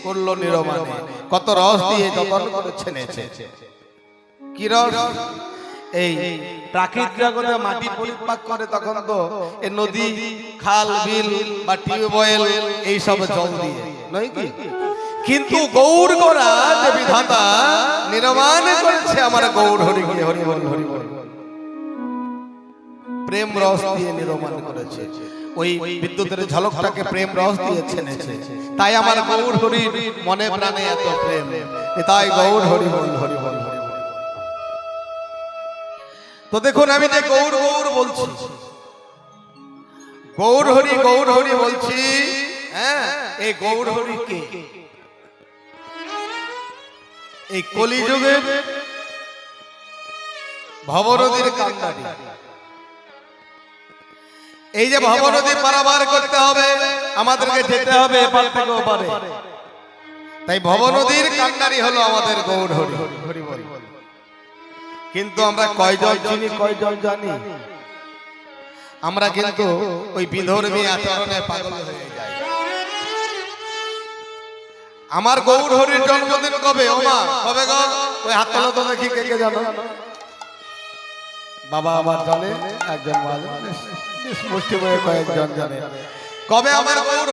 করলো নিরমানে, কত রস দিয়ে যতন করে ছেনেছে। কি রস? এই প্রাকৃতিক জগতে মাটি পরিপাক করে তখন তো এই নদী, খাল, বিল বা টিউবওয়েল এই সব জল দিয়ে নয় কি? কিন্তু গৌর গোরা যে বিধাতা নির্মাণ করেছে আমার গৌর হরি হরি হরি বল হরি বল, প্রেম রস দিয়ে নির্মাণ করেছে। ওই বিদ্যুতের ঝলকটাকে প্রেম রস দিয়ে ছেনেছে। তাই আমার গৌর হরি মনে প্রাণে এত প্রেম, তাই গৌর হরি বল হরি বল হরি বল। তো দেখুন আমি যে গৌর গৌর বলছি, গৌর হরি বলছি, হ্যাঁ এই গৌর হরি কে? এই কলিযুগের ভবনদীর কান্ডারি। এই যে ভবনদী পারাবার করতে হবে, আমাদেরকে যেতে হবে এপার থেকে ওপারে। তাই ভবনদীর কান্ডারি হলো আমাদের গৌর হরি হরি বল। কিন্তু আমরা কয়জন চিনি, কয়জন জানি? আমরা কিন্তু ওই বিধর্মী আচরণে পাগল হয়ে যাই। আমার গৌর হরির জন্মদিন কবে? ওমা কবে গো? ওই হাত তোলো তো দেখি, কে কে জানো? বাবা আমার জানে, একজন মা জানে, মুষ্টি বয়ে কয়েকজন জানে। কবে আমার গৌর